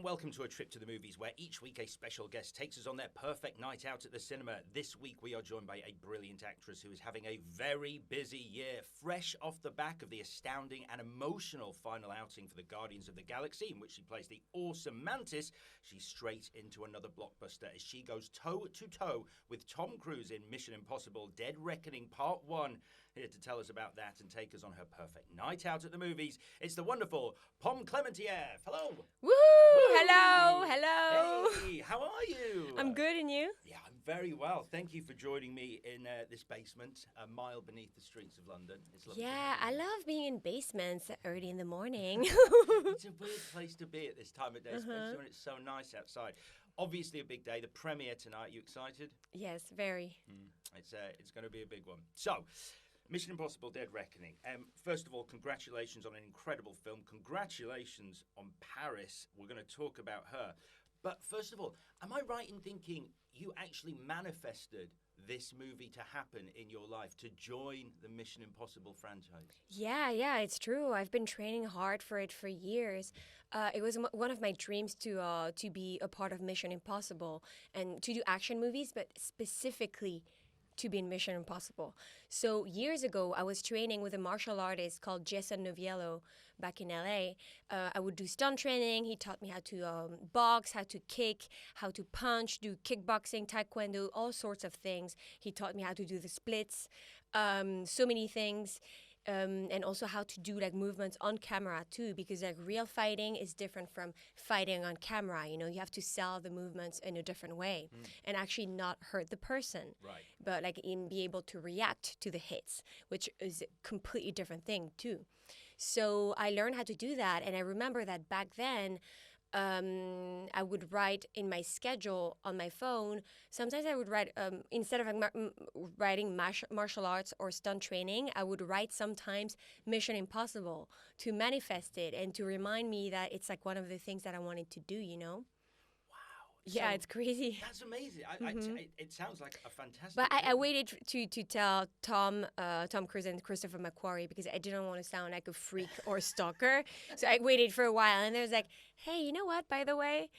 and welcome to A Trip to the Movies, where each week a special guest takes us on their perfect night out at the cinema. This week we are joined by a brilliant actress who is having a very busy year, fresh off the back of the astounding and emotional final outing for the Guardians of the Galaxy, in which she plays the awesome Mantis. She's straight into another blockbuster as she goes toe-to-toe with Tom Cruise in Mission Impossible Dead Reckoning Part 1. Here to tell us about that and take us on her perfect night out at the movies, it's the wonderful Klementieff. Hello. Woo! Hello, hello. Hey, how are you? I'm good, and you? Yeah, I'm very well. Thank you for joining me in this basement, a mile beneath the streets of London. It's lovely. Yeah, I love being in basements early in the morning. It's a weird place to be at this time of day, especially when it's so nice outside. Obviously a big day, the premiere tonight. You excited? Yes, very. It's going to be a big one. So, Mission Impossible Dead Reckoning. First of all, congratulations on an incredible film. Congratulations on Paris. We're going to talk about her. But first of all, am I right in thinking you actually manifested this movie to happen in your life, to join the Mission Impossible franchise? Yeah, it's true. I've been training hard for it for years. It was one of my dreams to be a part of Mission Impossible and to do action movies, but specifically to be in Mission Impossible. So years ago, I was training with a martial artist called Jason Noviello back in LA. I would do stunt training. He taught me how to box, how to kick, how to punch, do kickboxing, taekwondo, all sorts of things. He taught me how to do the splits, so many things. And also how to do like movements on camera too, because like real fighting is different from fighting on camera. You know, you have to sell the movements in a different way and actually not hurt the person, right? But like be able to react to the hits, which is a completely different thing too. So I learned how to do that, and I remember that back then. I would write in my schedule on my phone. Sometimes I would write, instead of writing martial arts or stunt training, I would write sometimes Mission Impossible to manifest it and to remind me that it's like one of the things that I wanted to do, you know? Yeah, so it's crazy. That's amazing. It sounds like a fantastic. But I waited to tell Tom Cruise and Christopher McQuarrie because I didn't want to sound like a freak or a stalker. So I waited for a while, and there was like, hey, you know what? By the way,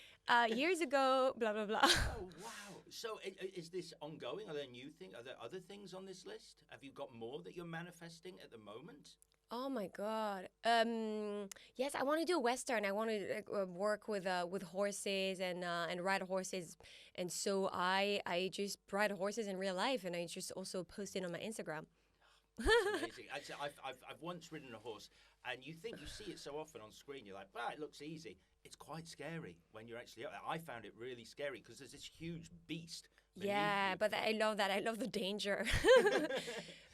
years ago, blah blah blah. Oh wow! So is this ongoing? Are there new things? Are there other things on this list? Have you got more that you're manifesting at the moment? Oh my God! Yes, I want to do a Western. I want to work with horses and ride horses, and so I just ride horses in real life, and I just also post it on my Instagram. That's amazing. I've once ridden a horse, and you think you see it so often on screen. You're like, well, it looks easy. It's quite scary when you're actually up there. I found it really scary because there's this huge beast. Yeah, but I love that. I love the danger.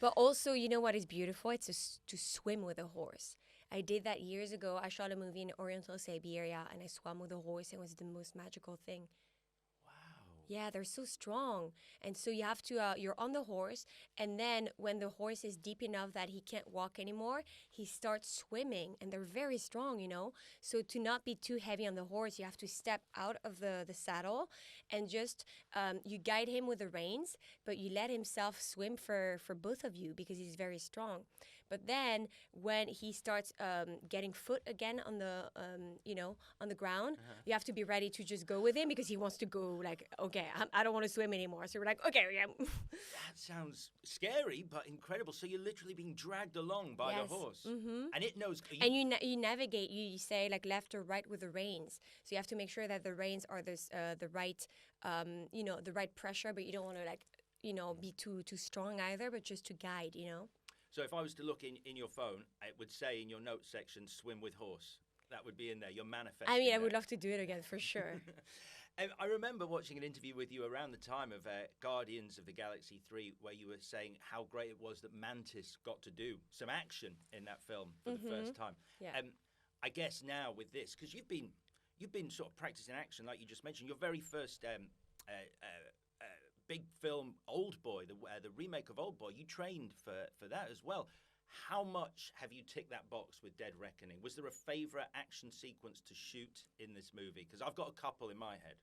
But also, you know what is beautiful? It's to swim with a horse. I did that years ago. I shot a movie in Oriental Siberia, and I swam with a horse. It was the most magical thing. Yeah, they're so strong. And so you have to, you're on the horse, and then when the horse is deep enough that he can't walk anymore, he starts swimming, and they're very strong, you know? So to not be too heavy on the horse, you have to step out of the saddle and just, you guide him with the reins, but you let himself swim for both of you because he's very strong. But then when he starts getting foot again on the, on the ground, you have to be ready to just go with him because he wants to go like, okay, I don't want to swim anymore. So we're like, okay, yeah. That sounds scary, but incredible. So you're literally being dragged along by the horse. And it knows. And you navigate, you say like left or right with the reins. So you have to make sure that the reins are the right, the right pressure, but you don't want to be too strong either, but just to guide, you know. So if I was to look in your phone, it would say in your notes section, swim with horse. That would be in there. You're manifesting. I mean, I would love to do it again for sure. I remember watching an interview with you around the time of Guardians of the Galaxy 3, where you were saying how great it was that Mantis got to do some action in that film for the first time. Yeah. I guess now with this, because you've been sort of practicing action, like you just mentioned, your very first big film, Old Boy, the remake of Old Boy, you trained for that as well. How much have you ticked that box with Dead Reckoning? Was there a favourite action sequence to shoot in this movie? Because I've got a couple in my head.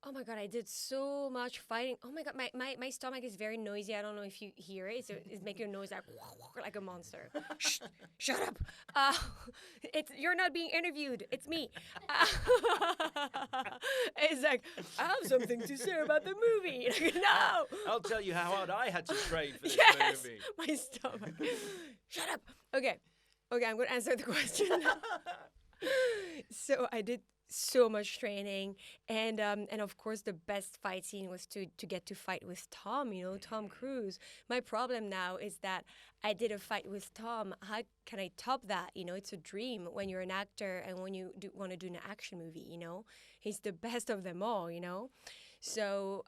Oh my God, I did so much fighting. Oh my God, my stomach is very noisy. I don't know if you hear it. So it's making a noise like a monster. Shh, shut up. You're not being interviewed. It's me. It's like, I have something to say about the movie. Like, no. I'll tell you how hard I had to train for this Yes, movie. my stomach. Shut up. Okay, I'm going to answer the question now. So I did so much training, and of course the best fight scene was to get to fight with Tom, Tom Cruise. My problem now is that I did a fight with Tom. How can I top that? It's a dream when you're an actor and when you want to do an action movie. He's the best of them all. So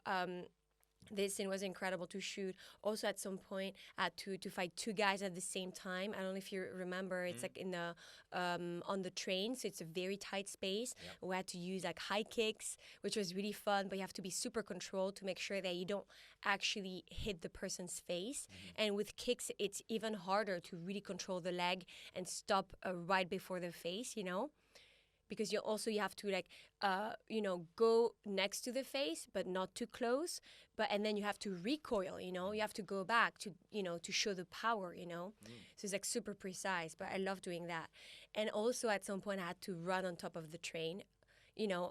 this scene was incredible to shoot. Also, at some point, I had to fight two guys at the same time. I don't know if you remember. It's like in the on the train, so it's a very tight space. Yep. We had to use like high kicks, which was really fun. But you have to be super controlled to make sure that you don't actually hit the person's face. Mm-hmm. And with kicks, it's even harder to really control the leg and stop right before the face. Because you have to like go next to the face but not too close, and then you have to recoil, you have to go back to to show the power, so it's like super precise. But I love doing that. And also at some point I had to run on top of the train,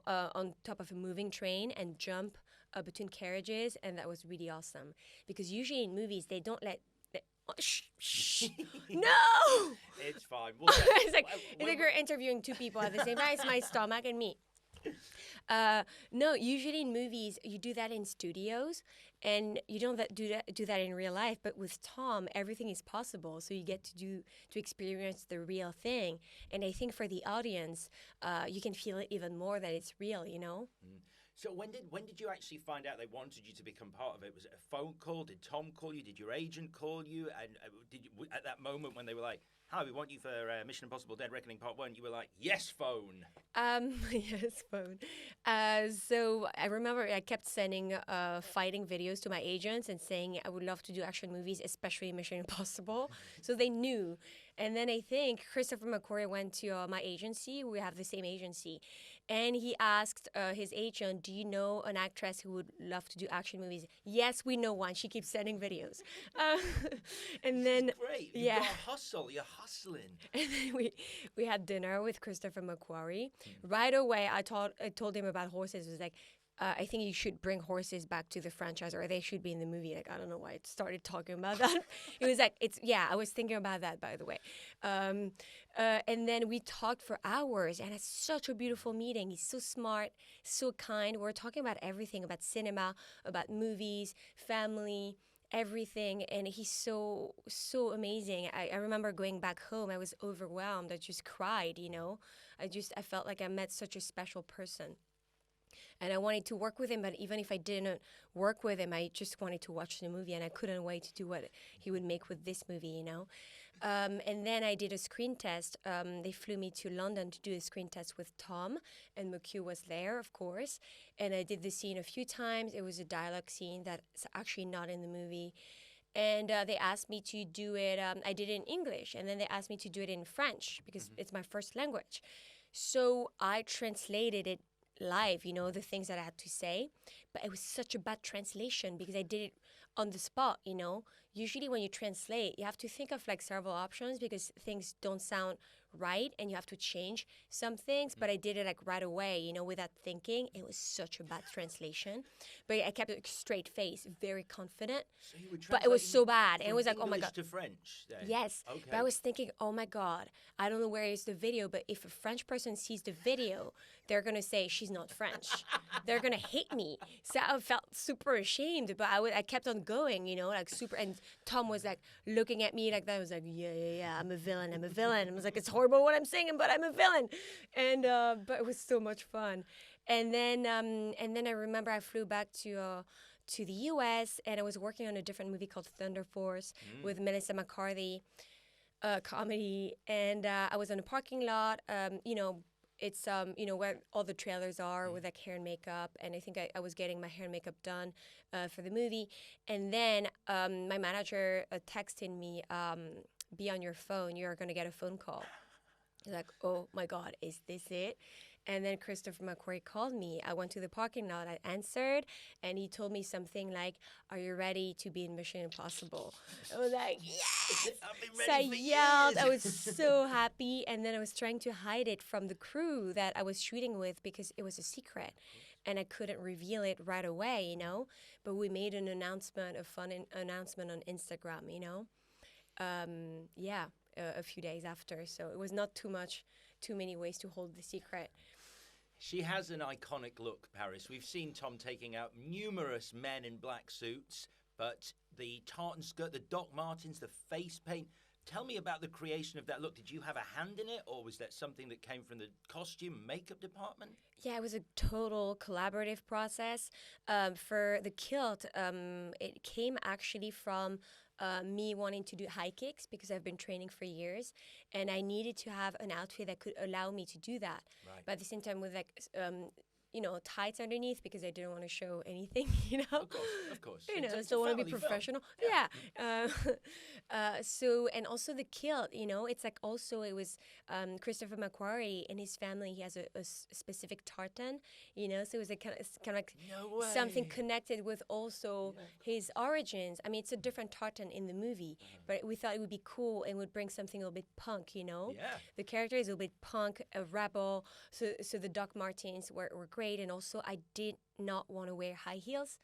on top of a moving train and jump between carriages, and that was really awesome because usually in movies they don't let shh. No! It's fine. It's like you're interviewing two people at the same time. It's my stomach and me. No, usually in movies you do that in studios, and you don't do that in real life. But with Tom, everything is possible, so you get to experience the real thing. And I think for the audience, you can feel it even more that it's real. So when did you actually find out they wanted you to become part of it? Was it a phone call? Did Tom call you? Did your agent call you? And did you, at that moment when they were like, "Hi, we want you for Mission Impossible: Dead Reckoning Part 1," you were like, "Yes, phone." Yes, phone. So I remember I kept sending fighting videos to my agents and saying I would love to do action movies, especially Mission Impossible. So they knew. And then I think Christopher McQuarrie went to my agency. We have the same agency. And he asked his agent, "Do you know an actress who would love to do action movies?" "Yes, we know one. She keeps sending videos." And then, great. You've got a hustle. You're hustling. And then we had dinner with Christopher McQuarrie. Right away, I told him about horses. It was like, I think you should bring horses back to the franchise, or they should be in the movie. Like, I don't know why I started talking about that. It was like, I was thinking about that, by the way. And then we talked for hours, and it's such a beautiful meeting. He's so smart, so kind. We're talking about everything, about cinema, about movies, family, everything. And he's so amazing. I remember going back home. I was overwhelmed. I just cried, I felt like I met such a special person. And I wanted to work with him, but even if I didn't work with him, I just wanted to watch the movie, and I couldn't wait to do what he would make with this movie, And then I did a screen test. They flew me to London to do a screen test with Tom, and McHugh was there, of course. And I did the scene a few times. It was a dialogue scene that's actually not in the movie. And they asked me to do it. I did it in English, and then they asked me to do it in French because it's my first language. So I translated it live, the things that I had to say, but it was such a bad translation because I did it on the spot. Usually when you translate, you have to think of like several options because things don't sound right and you have to change some things, but I did it like right away, without thinking. It was such a bad translation, but I kept a straight face, very confident. So you would but it was so bad, and it was like, oh my God. To French then? Yes, okay. But I was thinking, oh my God, I don't know where is the video, but if a French person sees the video, they're gonna say she's not French. They're gonna hate me. So I felt super ashamed, but I kept on going, like super. And Tom was like looking at me like that. I was like, yeah, I'm a villain. I was like, it's horrible what I'm singing, but I'm a villain. And but it was so much fun. And then I remember I flew back to the U.S. and I was working on a different movie called Thunder Force with Melissa McCarthy, comedy. And I was in a parking lot. It's where all the trailers are with like hair and makeup, and I think I was getting my hair and makeup done for the movie, and then my manager texted me, "Be on your phone. You're gonna get a phone call." I was like, oh my God, is this it? And then Christopher McQuarrie called me. I went to the parking lot. I answered, and he told me something like, "Are you ready to be in Mission Impossible?" I was like, "Yes!" I've been So I ready for yelled. years. I was so happy, and then I was trying to hide it from the crew that I was shooting with because it was a secret, and I couldn't reveal it right away, you know. But we made an announcement, a fun announcement on Instagram, you know. Yeah, a few days after. So it was not too many ways to hold the secret. She has an iconic look, Paris. We've seen Tom taking out numerous men in black suits, but the tartan skirt, the Doc Martens, the face paint. Tell me about the creation of that look. Did you have a hand in it, or was that something that came from the costume makeup department? Yeah, it was a total collaborative process. For the kilt, it came actually from me wanting to do high kicks because I've been training for years, and I needed to have an outfit that could allow me to do that. Right. But at the same time, with like tights underneath because I didn't want to show anything, Of course. Still want to be professional. Yeah. So, and also the kilt, it's like also it was Christopher McQuarrie and his family. He has a specific tartan, so it was kind of like No way. something connected with also his origins. I mean, it's a different tartan in the movie, but we thought it would be cool and would bring something a little bit punk, Yeah. The character is a little bit punk, a rebel. So the Doc Martens were great, and also I did not want to wear high heels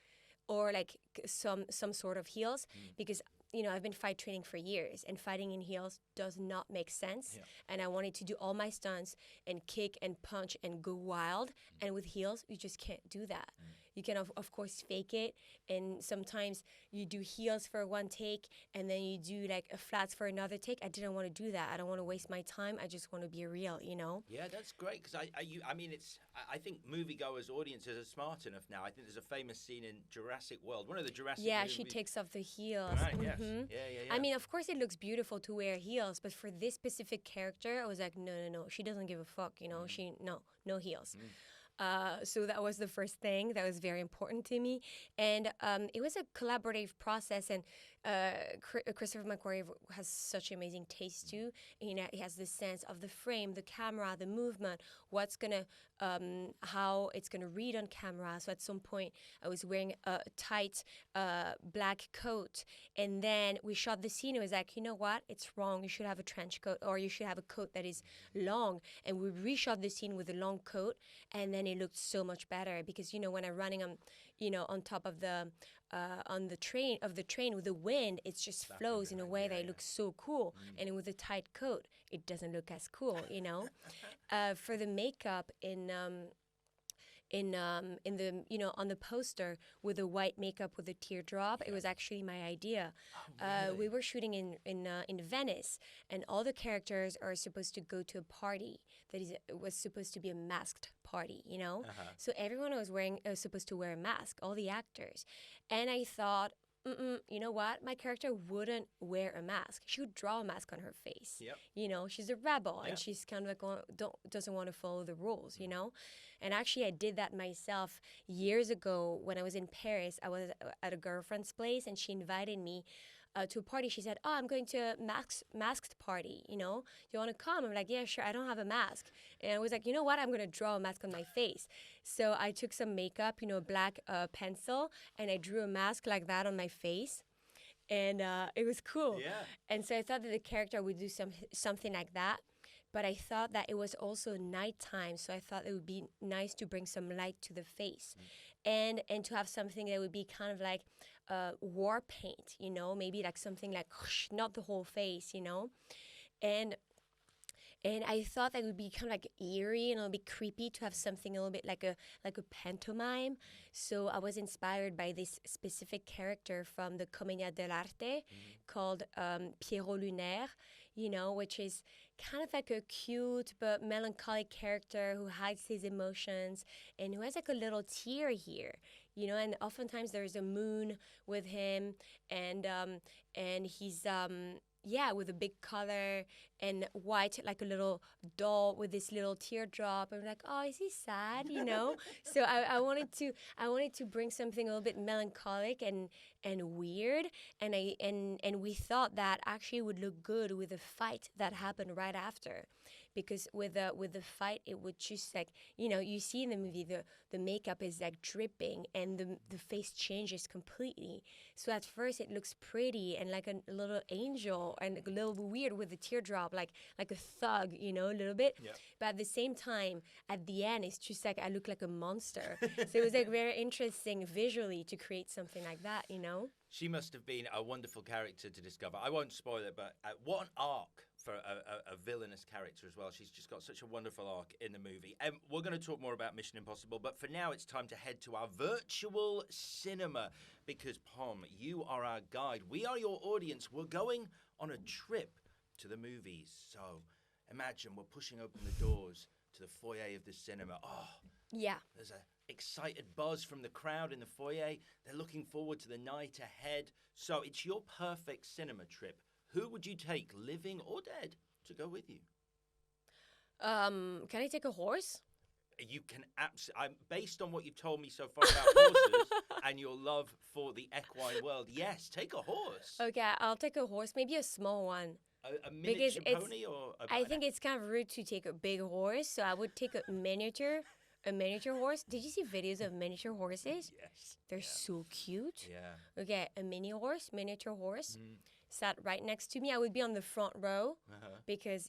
or like some sort of heels because I've been fight training for years, and fighting in heels does not make sense. Yeah. And I wanted to do all my stunts and kick and punch and go wild. And with heels, you just can't do that. You can, of course, fake it. And sometimes you do heels for one take, and then you do like a flats for another take. I didn't want to do that. I don't want to waste my time. I just want to be real, Yeah, that's great because I think moviegoers, audiences are smart enough now. I think there's a famous scene in Jurassic World, one of the Jurassic Yeah, movies. she takes off the heels. Right, yes. Yeah. I mean, of course, it looks beautiful to wear heels, but for this specific character, I was like, no. She doesn't give a fuck, no heels. So that was the first thing that was very important to me. And it was a collaborative process. And Christopher McQuarrie has such amazing taste too. He has the sense of the frame, the camera, the movement, how it's gonna read on camera. So at some point, I was wearing a tight black coat, and then we shot the scene. It was like, you know what? It's wrong. You should have a trench coat, or you should have a coat that is long. And we reshot the scene with a long coat, and then it looked so much better because when I'm running on top of the train with the wind, it just flows in a way that it looks so cool. And with a tight coat, it doesn't look as cool, For the makeup in the on the poster with the white makeup with the teardrop, it was actually my idea. Really? We were shooting in Venice, and all the characters are supposed to go to a party was supposed to be a masked party, So everyone was supposed to wear a mask, all the actors, and I thought, you know what? My character wouldn't wear a mask. She would draw a mask on her face. Yep. She's a rebel, Yep. and she's kind of like doesn't want to follow the rules, And actually, I did that myself years ago when I was in Paris. I was at a girlfriend's place, and she invited me to a party. She said, I'm going to a masked party, Do you want to come? I'm like, yeah, sure. I don't have a mask. And I was like, you know what? I'm going to draw a mask on my face. So I took some makeup, a black pencil, and I drew a mask like that on my face. And it was cool. Yeah. And so I thought that the character would do something like that. But I thought that it was also nighttime, so I thought it would be nice to bring some light to the face, and to have something that would be kind of like war paint, maybe like something like not the whole face, and I thought that it would be kind of like eerie and a little bit creepy to have something a little bit like a pantomime. So I was inspired by this specific character from the Commedia dell'arte called Pierrot Lunaire, which is kind of like a cute but melancholic character who hides his emotions and who has like a little tear here, and oftentimes there's a moon with him, and he's with a big collar and white, like a little doll with this little teardrop. I'm like, oh, is he sad? So I wanted to bring something a little bit melancholic and and weird, and we thought that actually would look good with the fight that happened right after, because with the fight it would just like, you see in the movie the makeup is like dripping and the face changes completely. So at first it looks pretty and like a little angel and a little weird with the teardrop, like a thug, a little bit. Yeah. But at the same time, at the end, it's just like I look like a monster. So it was like very interesting visually to create something like that, She must have been a wonderful character to discover. I won't spoil it, but what an arc for a villainous character as well. She's just got such a wonderful arc in the movie. We're going to talk more about Mission Impossible, but for now it's time to head to our virtual cinema because, Pom, you are our guide. We are your audience. We're going on a trip to the movies. So imagine we're pushing open the doors to the foyer of the cinema. Oh, yeah. There's a excited buzz from the crowd in the foyer. They're looking forward to the night ahead. So it's your perfect cinema trip. Who would you take, living or dead, to go with you? Can I take a horse? You can absolutely. Based on what you've told me so far about horses and your love for the equine world, yes, take a horse. Okay, I'll take a horse, maybe a small one. A miniature pony or I think it's kind of rude to take a big horse, so I would take a miniature horse. Did you see videos of miniature horses? Yes. They're so cute. Yeah. Okay, a miniature horse. Sat right next to me. I would be on the front row because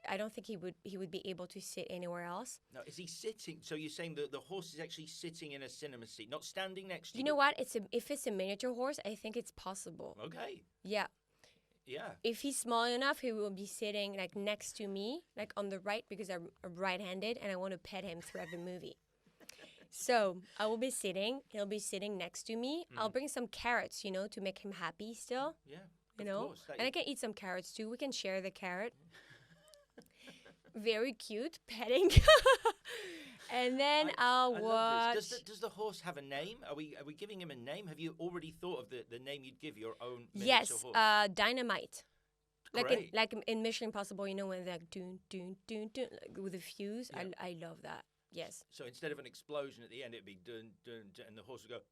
I don't think he would be able to sit anywhere else. No, is he sitting? So you're saying that the horse is actually sitting in a cinema seat, not standing next to you? You know what? If it's a miniature horse, I think it's possible. Okay. Yeah. Yeah. If he's small enough, he will be sitting like next to me, like on the right, because I'm right-handed and I want to pet him throughout the movie. So I will be sitting. He'll be sitting next to me. I'll bring some carrots, to make him happy still. Yeah. Of course. And I can eat some carrots too. We can share the carrot. Very cute, petting. And then I'll watch. Does the horse have a name? Are we giving him a name? Have you already thought of the name you'd give your own miniature horse? Yes, Dynamite. Great. Like in Mission Impossible, when they're like doon doon doon doon, like with a fuse. Yeah. I love that. Yes. So instead of an explosion at the end, it'd be dun dun dun, and the horse would go.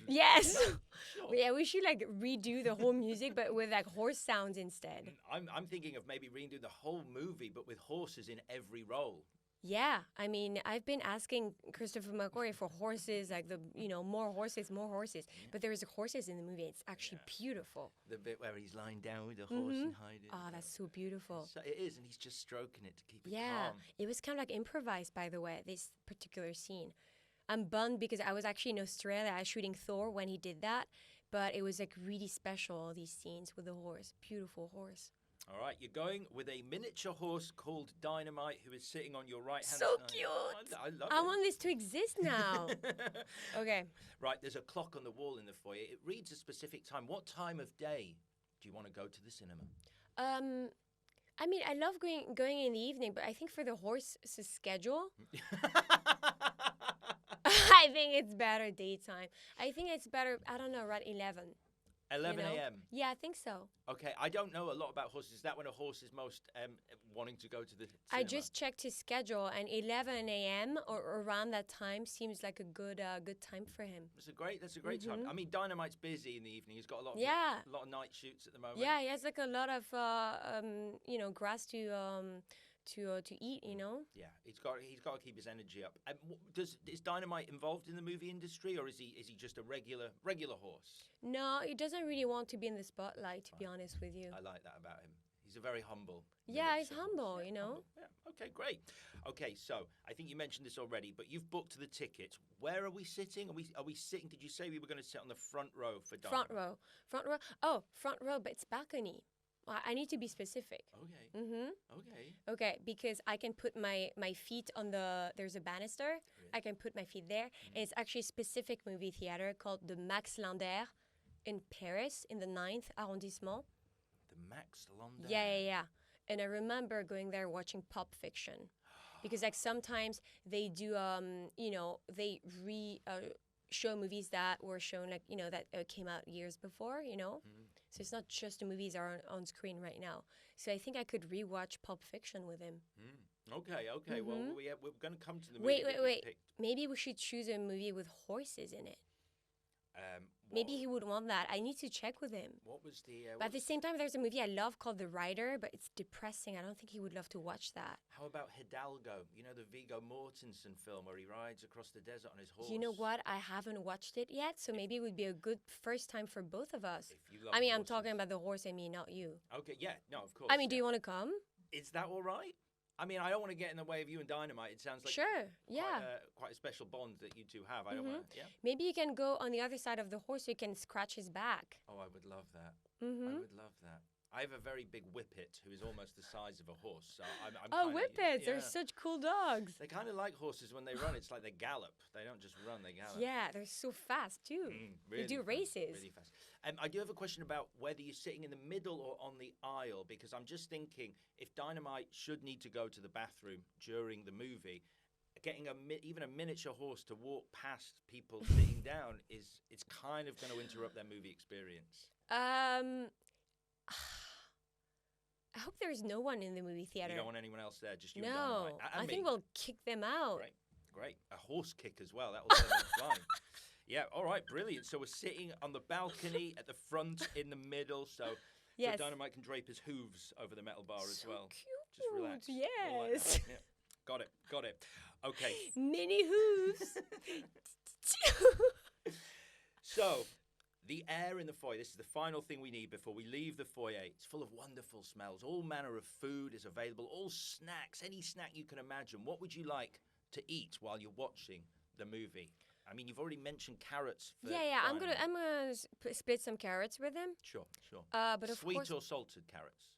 Yes. Sure. Yeah, we should like redo the whole music, but with like horse sounds instead. I'm thinking of maybe redoing the whole movie, but with horses in every role. Yeah, I mean, I've been asking Christopher McQuarrie for horses, like more horses. Yeah. But there is horses in the movie. It's actually beautiful. The bit where he's lying down with the horse and hiding. Oh, that's so beautiful. So it is, and he's just stroking it to keep it calm. Yeah, it was kind of like improvised, by the way, this particular scene. I'm bummed because I was actually in Australia shooting Thor when he did that, but it was like really special, all these scenes with the horse. Beautiful horse. All right, you're going with a miniature horse called Dynamite who is sitting on your right hand so side. Cute. I love I it. want this to exist now. Okay. Right, there's a clock on the wall in the foyer. It reads a specific time. What time of day do you want to go to the cinema? I mean, I love going in the evening, but I think for the horse's schedule, I think it's better daytime. I think it's better, I don't know, around 11. 11 a.m. Yeah, I think so. Okay, I don't know a lot about horses. Is that when a horse is most wanting to go to the cinema? I just checked his schedule, and 11 a.m. or around that time seems like a good time for him. That's a great time. I mean, Dynamite's busy in the evening. He's got a lot of night shoots at the moment. Yeah, he has like a lot of grass to eat. Yeah, he's got to keep his energy up. Is Dynamite involved in the movie industry, or is he just a regular horse? No, he doesn't really want to be in the spotlight, to be honest with you. I like that about him. He's a very humble. Yeah, he's humble, Humble. Yeah. Okay, great. Okay, so I think you mentioned this already, but you've booked the tickets. Where are we sitting? Are we sitting? Did you say we were going to sit on the front row for Dynamite? Front row. Oh, front row, but it's balcony. I need to be specific. Okay. Okay, because I can put my feet on there's a banister. Really? I can put my feet there. And it's actually a specific movie theater called the Max Linder in Paris, in the 9th arrondissement. The Max Linder? Yeah. And I remember going there watching Pulp Fiction. Because like sometimes they do, they show movies that were shown that came out years before, So it's not just the movies are on screen right now. So I think I could rewatch Pulp Fiction with him. Okay. Well, we're going to come to the movie. Wait. Maybe we should choose a movie with horses in it. Maybe he would want that. I need to check with him. What was the... But at the same time, there's a movie I love called The Rider, but it's depressing. I don't think he would love to watch that. How about Hidalgo? You know, the Viggo Mortensen film where he rides across the desert on his horse? You know what? I haven't watched it yet, so maybe it would be a good first time for both of us. If you love I mean, horses. I'm talking about the horse and me, not you. Okay, yeah, no, of course. I mean, do you want to come? Is that all right? I mean, I don't want to get in the way of you and Dynamite. It sounds like Sure, yeah. quite a special bond that you two have. I don't want to, yeah. Maybe you can go on the other side of the horse so you can scratch his back. Oh, I would love that. I would love that. I have a very big whippet who is almost the size of a horse. So I'm Oh, kinda, whippets! yeah. They're such cool dogs. They kind of like horses when they run. It's like they gallop. They don't just run, they gallop. Yeah, they're so fast too. Really They do fast, races. Really fast. I do have a question about whether you're sitting in the middle or on the aisle, because I'm just thinking if Dynamite should need to go to the bathroom during the movie, getting even a miniature horse to walk past people sitting down it's kind of going to interrupt their movie experience. I hope there's no one in the movie theater. You don't want anyone else there, just you No, and Dynamite. And I me. think we'll kick them out. Great. A horse kick as well. That'll send them flying. Yeah, all right, brilliant. So we're sitting on the balcony at the front, in the middle, so Yes. Dynamite can drape his hooves over the metal bar as So well. cute. Just relax. All like Yes. that. Yeah. Got it. Okay. Mini hooves. So, the air in the foyer, this is the final thing we need before we leave the foyer. It's full of wonderful smells. All manner of food is available, all snacks, any snack you can imagine. What would you like to eat while you're watching the movie? I mean, you've already mentioned carrots. For Yeah. I'm Dynamite. gonna split some carrots with him. Sure. But of Sweet course, or salted carrots?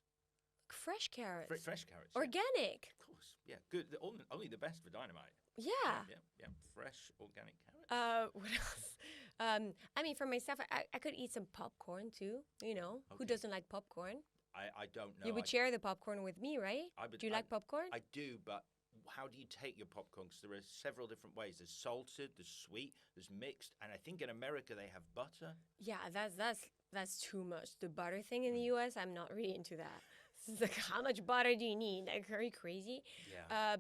fresh carrots. Fresh carrots. Yeah. Organic. Of course. Yeah, good. Only the best for Dynamite. Yeah. Yeah. Fresh, organic carrots. What else? I mean, for myself, I could eat some popcorn too. You know, who Okay. doesn't like popcorn? I don't know. You would share the popcorn with me, right? would- Do you like popcorn? I do, but how do you take your popcorn? Because there are several different ways. There's salted, there's sweet, there's mixed, and I think in America they have butter. Yeah, that's too much. The butter thing in the U.S., I'm not really into that. It's like, how much butter do you need? Like, are you crazy? Yeah.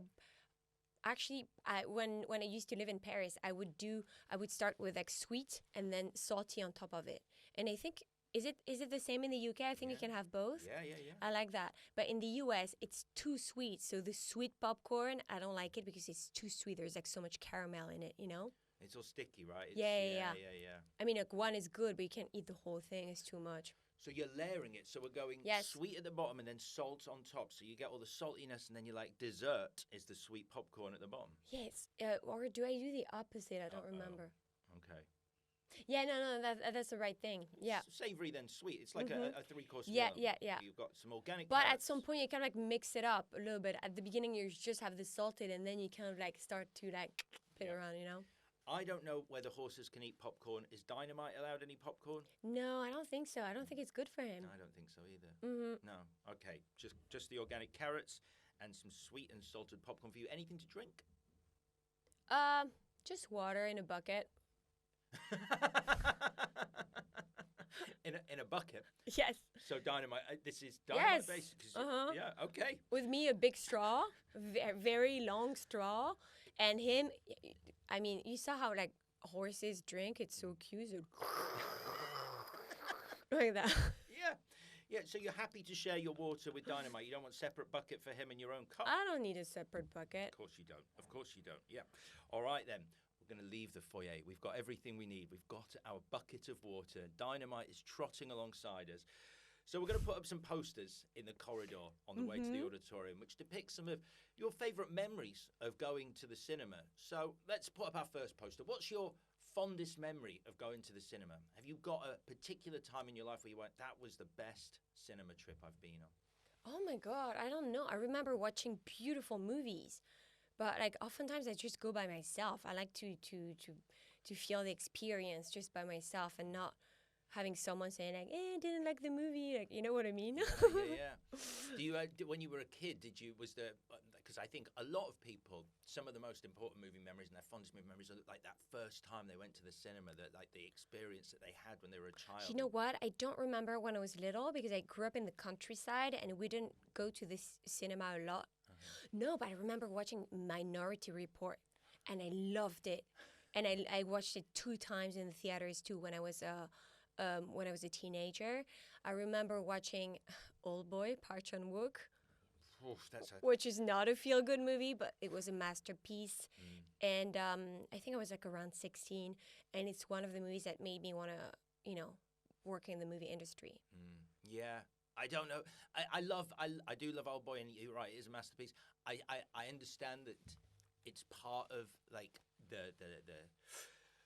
Actually, when I used to live in Paris, I would start with like sweet and then salty on top of it. And I think is it the same in the UK? I think you can have both. Yeah. I like that. But in the US, it's too sweet. So the sweet popcorn, I don't like it because it's too sweet. There's like so much caramel in it, you know? It's all sticky, right? Yeah. Yeah. I mean, like one is good, but you can't eat the whole thing. It's too much. So you're layering it. So we're going Yes. sweet at the bottom and then salt on top. So you get all the saltiness, and then you're like dessert is the sweet popcorn at the bottom. Yes. Or do I do the opposite? I don't remember. Okay. Yeah, no, that's the right thing. Yeah. Savory then sweet. It's like a three-course Yeah, meal. yeah. You've got some organic But at carrots. some point, you kind of like mix it up a little bit. At the beginning, you just have the salted, and then you kind of like start to like play around, you know? I don't know whether horses can eat popcorn. Is Dynamite allowed any popcorn? No, I don't think so. I don't think it's good for him. I don't think so either. No. Okay. Just the organic carrots and some sweet and salted popcorn for you. Anything to drink? Just water in a bucket. in a bucket. Yes. So Dynamite. This is Dynamite Yes. based. 'Cause Uh-huh. Yeah. Okay. With me, a big straw, very long straw, and him. I mean, you saw how like horses drink. It's so cute. So like that. Yeah. So you're happy to share your water with Dynamite. You don't want separate bucket for him and your own cup. I don't need a separate bucket. Of course you don't. Yeah. All right then. We're going to leave the foyer. We've got everything we need. We've got our bucket of water. Dynamite is trotting alongside us. So we're going to put up some posters in the corridor on the way to the auditorium, which depict some of your favourite memories of going to the cinema. So let's put up our first poster. What's your fondest memory of going to the cinema? Have you got a particular time in your life where you went, that was the best cinema trip I've been on? Oh my God, I don't know. I remember watching beautiful movies, but like oftentimes I just go by myself. I like to feel the experience just by myself and not having someone saying like, I didn't like the movie. Like, you know what I mean? Yeah. Do you when you were a kid? Because I think a lot of people, some of the most important movie memories and their fondest movie memories are like that first time they went to the cinema, like the experience that they had when they were a child. You know what? I don't remember when I was little because I grew up in the countryside and we didn't go to the cinema a lot. No, but I remember watching Minority Report and I loved it. and I watched it 2 times in the theaters too when I was a teenager. I remember watching Old Boy, Park Chan-wook, Oof, that's a... which is not a feel-good movie, but it was a masterpiece. And I think I was like around 16, and it's one of the movies that made me want to, work in the movie industry. Yeah, I don't know. I do love Old Boy, and you're right, it is a masterpiece. I understand that it's part of like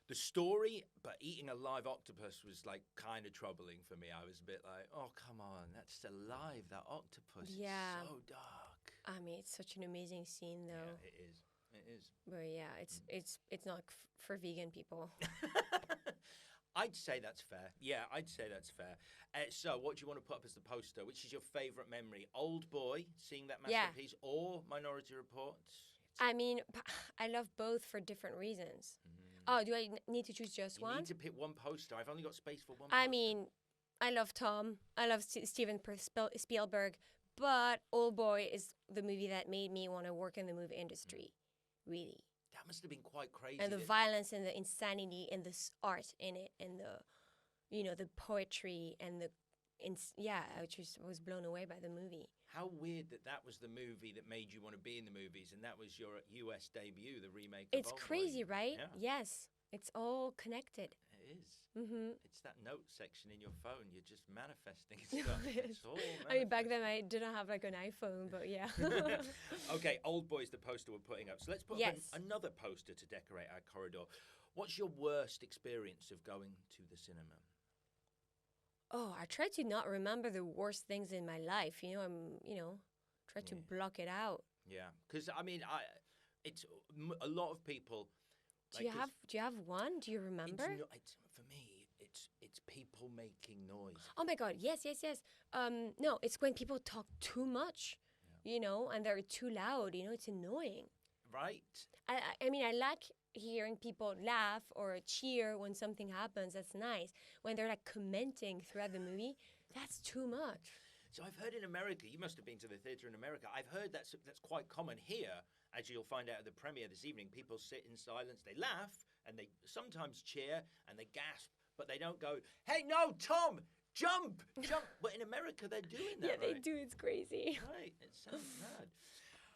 the story, but eating a live octopus was like kind of troubling for me. I was a bit like, oh come on, that's still alive, that octopus. Yeah. It's so dark. I mean, it's such an amazing scene, though. Yeah, it is. It is. But yeah, it's not for vegan people. I'd say that's fair. Yeah, I'd say that's fair. So, what do you want to put up as the poster? Which is your favourite memory? Old Boy, seeing that masterpiece, or Minority Report? I mean, I love both for different reasons. Oh, do I need to choose just one? You need to pick one poster. I've only got space for one I poster. mean, I love Tom. I love Steven Spielberg. But Old Boy is the movie that made me want to work in the movie industry. Really. That must have been quite crazy. And the violence and the insanity and the art in it and the poetry and I just was blown away by the movie. How weird that was the movie that made you want to be in the movies, and that was your US debut, the remake of It's Old crazy, Boy. right? Yeah. Yes. It's all connected. It is. Mm-hmm. It's that note section in your phone. You're just manifesting stuff. It's all I mean, back then I didn't have like an iPhone, but yeah. Okay, Old Boy's the poster we're putting up. So let's put up another poster to decorate our corridor. What's your worst experience of going to the cinema? Oh, I try to not remember the worst things in my life. Try to block it out. Yeah, because I mean, it's a lot of people. Do you have one? Do you remember? For me, it's people making noise. Oh my God! Yes. No, it's when people talk too much, and they're too loud. It's annoying. Right. I mean, I like hearing people laugh or cheer when something happens. That's nice. When they're like commenting throughout the movie, that's too much. So I've heard in America, you must have been to the theatre in America, I've heard that's quite common here, as you'll find out at the premiere this evening. People sit in silence, they laugh, and they sometimes cheer, and they gasp, but they don't go, hey, no, Tom, jump. But in America, they're doing that, Yeah, they do. It's crazy. Right, it sounds mad.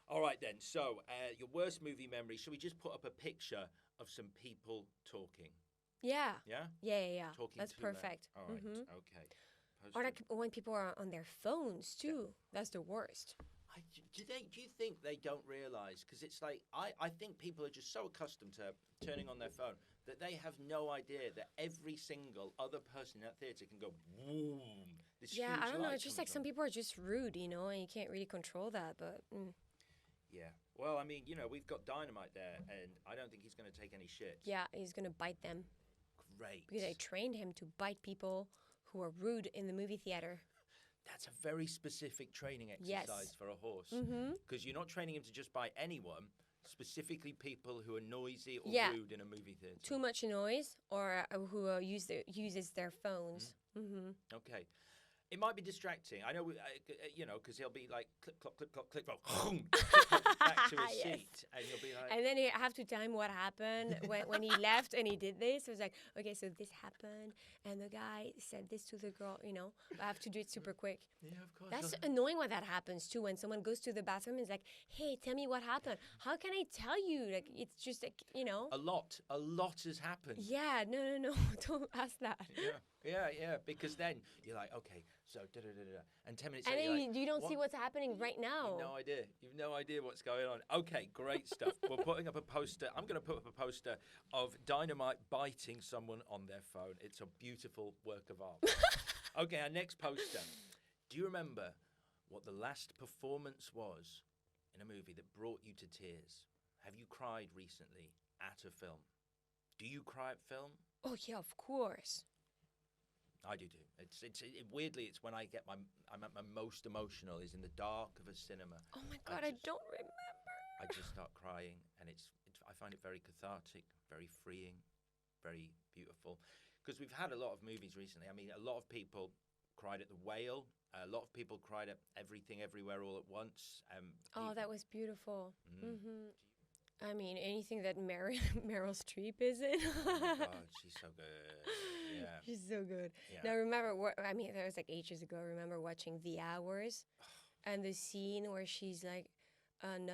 All right, then. So, your worst movie memory, should we just put up a picture of some people talking? Yeah. Yeah? Yeah. Talking That's perfect. All right, okay. Or like when people are on their phones, too. That's the worst. Do you think they don't realise? Because it's like, I think people are just so accustomed to turning on their phone that they have no idea that every single other person in that theatre can go, boom. Yeah, I don't know. It's just like some people are just rude, and you can't really control that, but... Yeah. Well, I mean, we've got Dynamite there, and I don't think he's going to take any shit. Yeah, he's going to bite them. Great. Because I trained him to bite people who are rude in the movie theater. That's a very specific training exercise for a horse. Because you're not training him to just bite anyone, specifically people who are noisy or rude in a movie theater. Too much noise or who uses their phones. Okay. It might be distracting. I know, because he'll be like click, clock, click, clock, click, clock, back to his seat, and you'll be like. And then you have to tell him what happened when he left and he did this. It was like, okay, so this happened, and the guy said this to the girl. I have to do it super quick. Yeah, of course. That's annoying when that happens too. When someone goes to the bathroom and is like, "Hey, tell me what happened." How can I tell you? Like, it's just like A lot has happened. Yeah, no, don't ask that. Yeah, because then you're like, okay, so da-da-da-da, and 10 minutes later, and then you don't see what's happening right now. You've no idea what's going on. Okay, great stuff. We're putting up a poster. I'm going to put up a poster of Dynamite biting someone on their phone. It's a beautiful work of art. Okay, our next poster. Do you remember what the last performance was in a movie that brought you to tears? Have you cried recently at a film? Do you cry at film? Oh yeah, of course. I do too. Weirdly, it's when I'm at my most emotional is in the dark of a cinema. Oh my God, I don't remember. I just start crying, and I find it very cathartic, very freeing, very beautiful. Because we've had a lot of movies recently. I mean, a lot of people cried at The Whale. A lot of people cried at Everything Everywhere All at Once. That was beautiful. I mean, anything that Meryl Streep is in. Oh my God, she's so good. Yeah. She's so good. Yeah. Now, remember, I mean, that was like ages ago. I remember watching The Hours and the scene where she's like on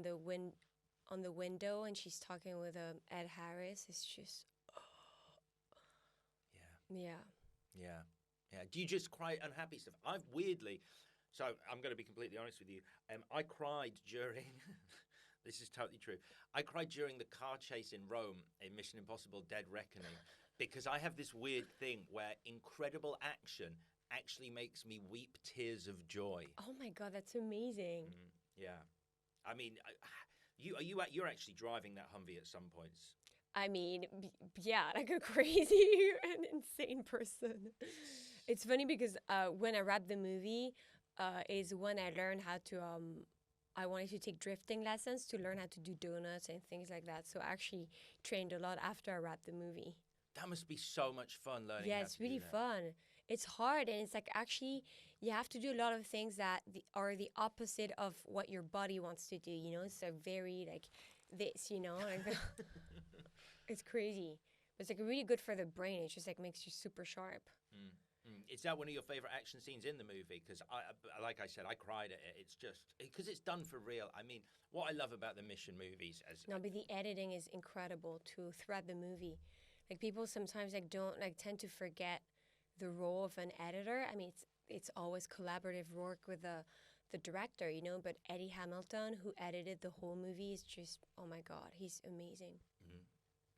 the window and she's talking with Ed Harris. It's just, Yeah. yeah. Yeah. Yeah. Do you just cry at unhappy stuff? I've weirdly, so I'm going to be completely honest with you. I cried during, this is totally true. I cried during the car chase in Rome in Mission Impossible Dead Reckoning because I have this weird thing where incredible action actually makes me weep tears of joy. Oh my God, that's amazing. Yeah. I mean, you're actually driving that Humvee at some points. I mean, yeah, like a crazy and insane person. It's funny because when I wrapped the movie, is when I learned how to. I wanted to take drifting lessons to learn how to do donuts and things like that. So I actually trained a lot after I wrapped the movie. That must be so much fun learning. Yeah, how it's to really do that. fun. It's hard, and it's like actually you have to do a lot of things that are the opposite of what your body wants to do. You know, it's a very like this. You know, like it's crazy. But it's like really good for the brain. It just like makes you super sharp. Is that one of your favorite action scenes in the movie? Because, like I said, I cried at it. It's just because it's done for real. I mean, what I love about the Mission movies, No, but the editing is incredible too throughout the movie. Like people sometimes like don't like tend to forget the role of an editor. I mean, it's always collaborative work with the director, you know. But Eddie Hamilton, who edited the whole movie, is just oh my God, he's amazing.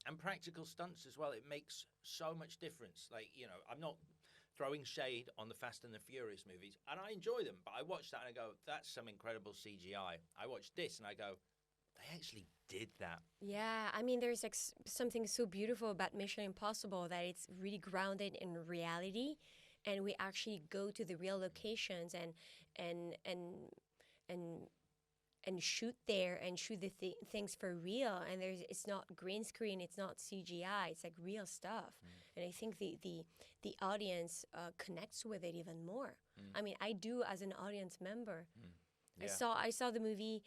and practical stunts as well. It makes so much difference. Like, you know, I'm not throwing shade on the Fast and the Furious movies, and I enjoy them, but I watch that and I go, that's some incredible CGI. I watch this and I go, they actually did that. Yeah, I mean, there's like something so beautiful about Mission Impossible that it's really grounded in reality, and we actually go to the real locations and and and shoot there and shoot the things for real. And it's not green screen, it's not CGI, it's like real stuff. And I think the audience connects with it even more. I mean, I do as an audience member. Yeah. I saw the movie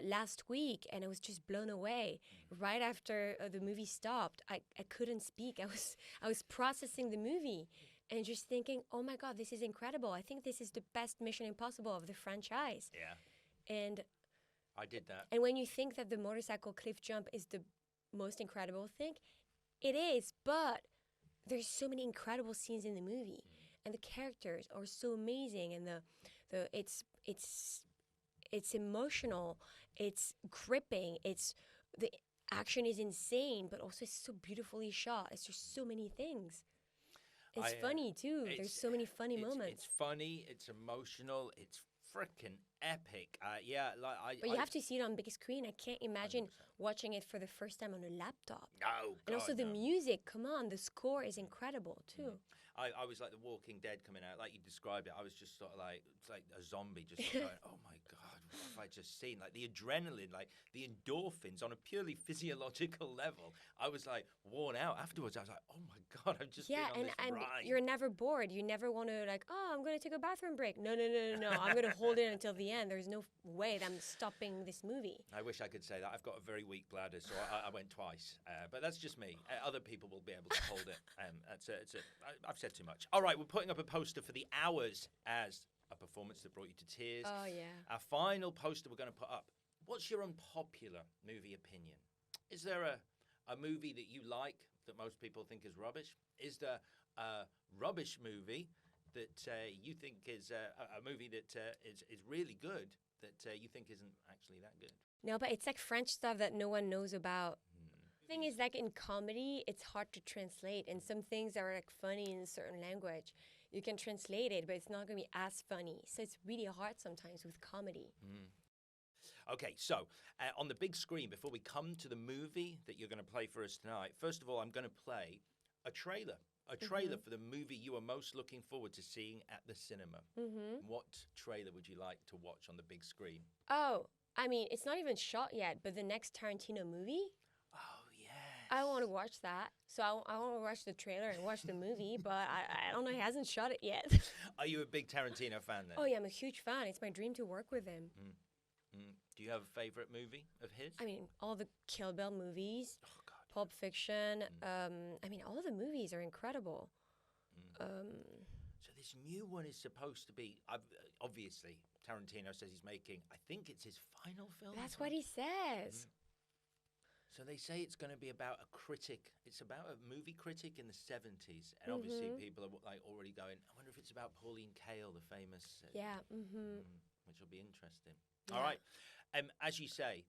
last week, and I was just blown away. Right after the movie stopped, I couldn't speak. I was processing the movie and just thinking, oh my God, this is incredible. I think this is the best Mission Impossible of the franchise. Yeah. And I did that. and when you think that the motorcycle cliff jump is the most incredible thing, it is, but there's so many incredible scenes in the movie, and the characters are so amazing, and it's emotional, it's gripping, the action is insane, but also it's so beautifully shot. It's just so many things. It's funny too. There's so many funny moments. It's funny. It's emotional. It's freaking epic. Yeah, like But you have to see it on big screen. I can't imagine 100%. watching it for the first time on a laptop. No, And also God, the no. music. Come on, the score is incredible too. I was like The Walking Dead coming out, like you described it. I was just sort of like, it's like a zombie, just sort of going, oh my God, what have I just seen? Like the adrenaline, like the endorphins on a purely physiological level. I was like worn out afterwards. I was like, oh my God, I've just Yeah, been on and this ride. you're never bored. You never want to like, oh, I'm going to take a bathroom break. No. I'm going to hold it until the end. There's no way that I'm stopping this movie. I wish I could say that. I've got a very weak bladder, so I went twice. But that's just me. Other people will be able to hold it. I've said too much. All right, we're putting up a poster for The Hours as a performance that brought you to tears. Oh, yeah. Our final poster we're going to put up. What's your unpopular movie opinion? Is there a movie that you like that most people think is rubbish? Is there a rubbish movie that you think is a movie that is really good that you think isn't actually that good? No, but it's like French stuff that no one knows about. The thing is, like in comedy, it's hard to translate, and some things are like funny in a certain language. You can translate it, but it's not going to be as funny. So it's really hard sometimes with comedy. Okay, so on the big screen, before we come to the movie that you're going to play for us tonight, first of all, I'm going to play a trailer for the movie you are most looking forward to seeing at the cinema. What trailer would you like to watch on the big screen? Oh, I mean, it's not even shot yet, but the next Tarantino movie, Oh, yes. I want to watch that. So I want to watch the trailer and watch the movie, but I don't know, he hasn't shot it yet. Are you a big Tarantino fan then? Oh, yeah, I'm a huge fan. It's my dream to work with him. Do you have a favorite movie of his? I mean, all the Kill Bill movies, Oh God. Pulp Fiction. I mean, all the movies are incredible. So this new one is supposed to be obviously Tarantino says he's making. I think it's his final film. That's what he says. So they say it's going to be about a critic. It's about a movie critic in the 70s, and obviously people are like already going. I wonder if it's about Pauline Kael, the famous. Yeah. Which will be interesting. Yeah. All right. As you say,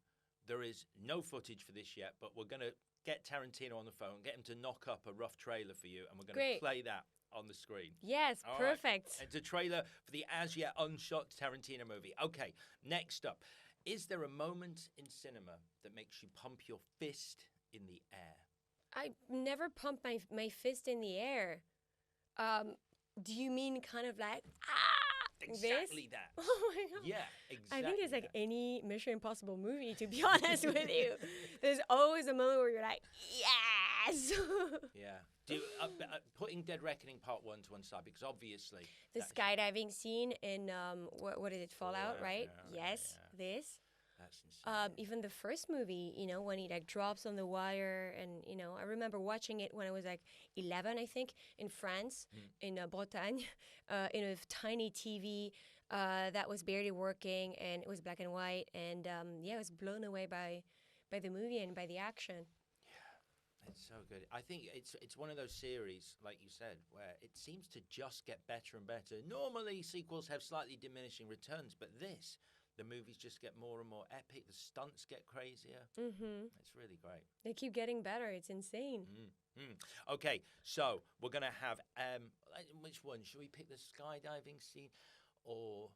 there is no footage for this yet, but we're going to get Tarantino on the phone, get him to knock up a rough trailer for you, and we're going to play that on the screen. Yes, All perfect. Right. It's a trailer for the as yet unshot Tarantino movie. Okay, next up. Is there a moment in cinema that makes you pump your fist in the air? I never pump my fist in the air. Do you mean kind of like, Exactly this? that. Oh my God. Yeah, exactly. I think it's like any Mission Impossible movie, to be honest with you. There's always a moment where you're like, yes! Yeah. Putting Dead Reckoning Part 1 to one side, because obviously... The skydiving scene in, what is it, Fallout, right? Yeah, Yes, this. That's insane. Even the first movie, you know, when he like drops on the wire, and you know, I remember watching it when I was like 11, I think, in France, in Bretagne, in a tiny TV that was barely working, and it was black and white, and I was blown away by the movie and by the action. Yeah, it's so good. I think it's one of those series, like you said, where it seems to just get better and better. Normally, sequels have slightly diminishing returns, but the movies just get more and more epic. The stunts get crazier. It's really great. They keep getting better. It's insane. Okay, so we're going to have, which one? Should we pick the skydiving scene or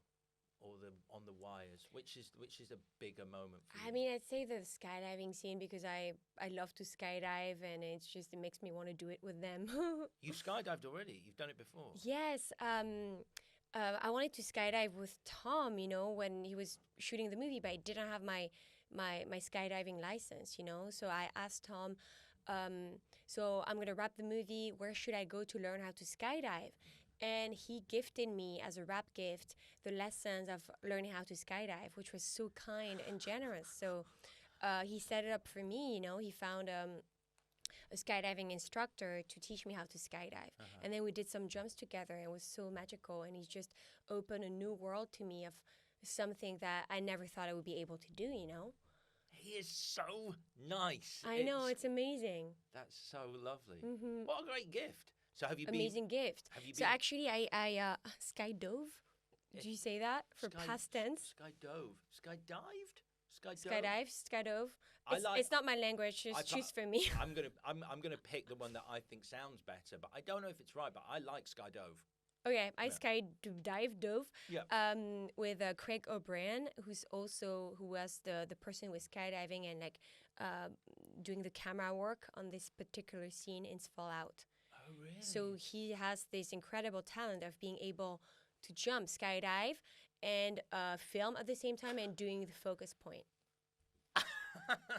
the on the wires? Which is a bigger moment for you? I mean, I'd say the skydiving scene, because I love to skydive, and it makes me want to do it with them. You've skydived already. You've done it before. Yes. I wanted to skydive with Tom, you know, when he was shooting the movie, but I didn't have my skydiving license, you know. So I asked Tom, so I'm going to wrap the movie. Where should I go to learn how to skydive? And he gifted me as a wrap gift the lessons of learning how to skydive, which was so kind and generous. So he set it up for me, you know. He found a skydiving instructor to teach me how to skydive. And then we did some jumps together, and it was so magical. And he's just opened a new world to me of something that I never thought I would be able to do, you know? He is so nice. I know, it's amazing. That's so lovely. What a great gift. So have you Amazing gift. So actually, I skydove. Did you say that for past tense? Skydove. It's not my language. Just choose for me. I'm gonna pick the one that I think sounds better, but I don't know if it's right. But I like skydove. Okay, I skydove with Craig O'Brien, who was the person with skydiving and like doing the camera work on this particular scene in Fallout. Oh, really? So he has this incredible talent of being able to jump, skydive, and film at the same time, and doing the focus point,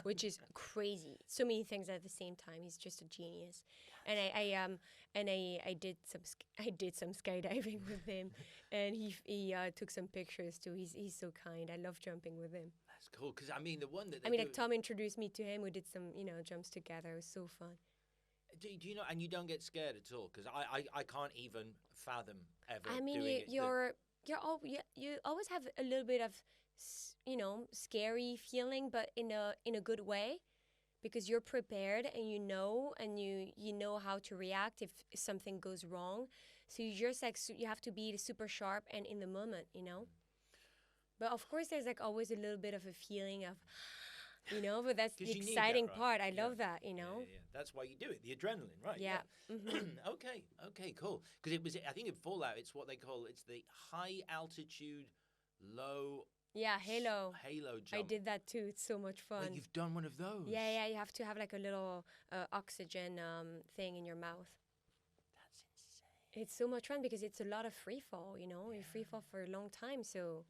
which is crazy. So many things at the same time. He's just a genius. And I did some skydiving with him, and he took some pictures too. He's so kind. I love jumping with him. That's cool, because I mean the one that like Tom introduced me to him. We did some jumps together. It was so fun. Do you know? And you don't get scared at all, because I can't even fathom ever. I mean, doing you always have a little bit of scary feeling, but in a good way, because you're prepared and you know how to react if something goes wrong. So you just you have to be super sharp and in the moment, you know. But of course, there's like always a little bit of a feeling of. But that's the exciting part. I love that, Yeah. That's why you do it, the adrenaline, right? Yeah. Okay, cool. Because I think in Fallout, it's what they call, it's the high altitude, low... Yeah, Halo. Halo jump. I did that too. It's so much fun. Like you've done one of those? Yeah, you have to have like a little oxygen thing in your mouth. That's insane. It's so much fun because it's a lot of free fall, you free fall for a long time, so...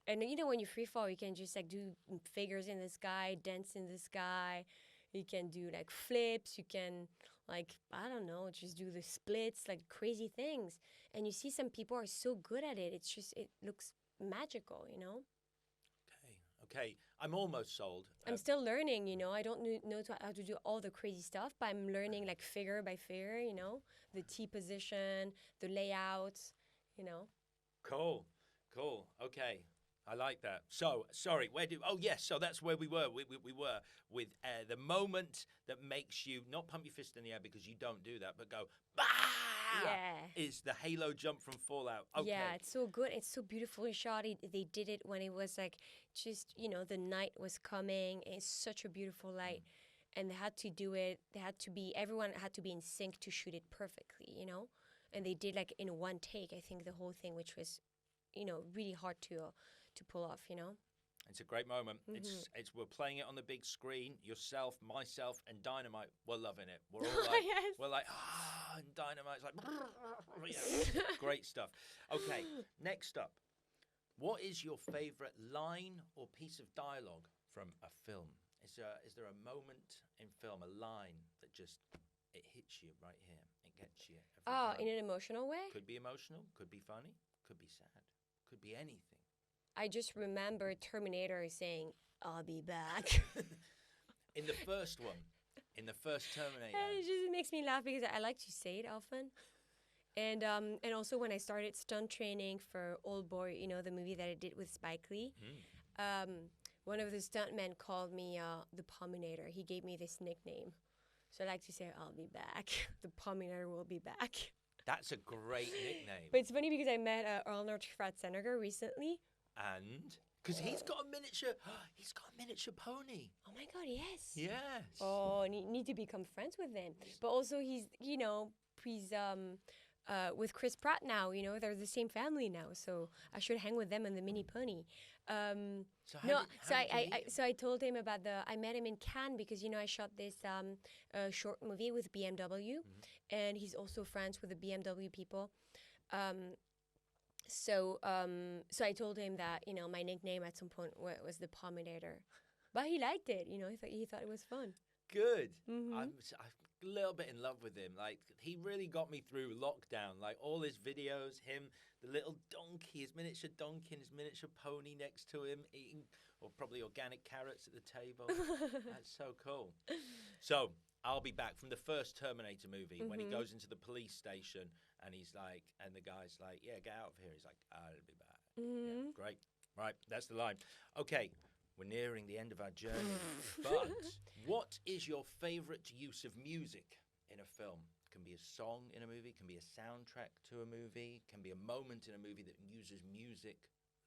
And when you free fall, you can just like do figures in the sky, dance in the sky. You can do like flips. You can like, I don't know, just do the splits, like crazy things. And you see some people are so good at it. It looks magical, Okay, I'm almost sold. I'm still learning, you know. I don't know how to do all the crazy stuff, but I'm learning like figure by figure, you know, the T position, the layouts, you know. Cool. Okay. I like that. So, sorry, oh, yes, so that's where we were. We were with the moment that makes you not pump your fist in the air because you don't do that, but go, bah! Yeah. Is the Halo jump from Fallout. Okay. Yeah, it's so good. It's so beautifully shot. They did it when it was like just, you know, the night was coming. It's such a beautiful light. And they had to do it. Everyone had to be in sync to shoot it perfectly, you know? And they did like in one take, I think, the whole thing, which was, you know, really hard to pull off, you know? It's a great moment. We're playing it on the big screen. Yourself, myself, and Dynamite. We're loving it. We're all like, Yes. we're like, and Dynamite's like, yeah. Great stuff. Okay, next up, what is your favorite line or piece of dialogue from a film? Is there a moment in film, a line that just it hits you right here? It gets you. Every time? In an emotional way? Could be emotional. Could be funny. Could be sad. Could be anything. I just remember Terminator saying, "I'll be back." In the first one, in the first Terminator. And it just makes me laugh because I like to say it often. And also when I started stunt training for Old Boy, you know, the movie that I did with Spike Lee, one of the stuntmen called me the Pominator. He gave me this nickname. So I like to say, "I'll be back." The Pominator will be back. That's a great nickname. But it's funny because I met Arnold Schwarzenegger recently. And because he's got a miniature pony. Oh my God, yes. Yes. Oh, need to become friends with him. But also he's with Chris Pratt now, you know, they're the same family now. So I should hang with them on the mini pony. So I told him about I met him in Cannes because, you know, I shot this short movie with BMW, and he's also friends with the BMW people. So I told him that, you know, my nickname at some point was the Pominator, but he liked it. You know, he thought it was fun. Good. I'm a little bit in love with him. Like, he really got me through lockdown. Like, all his videos, him, the little donkey, his miniature donkey, and his miniature pony next to him, eating, or probably organic carrots at the table. That's so cool. So, I'll be back from the first Terminator movie when he goes into the police station and he's like, and the guy's like, "Yeah, get out of here." He's like, "I'll be back." Yeah, great. Right, that's the line. Okay, we're nearing the end of our journey. But what is your favorite use of music in a film? It can be a song in a movie, can be a soundtrack to a movie, can be a moment in a movie that uses music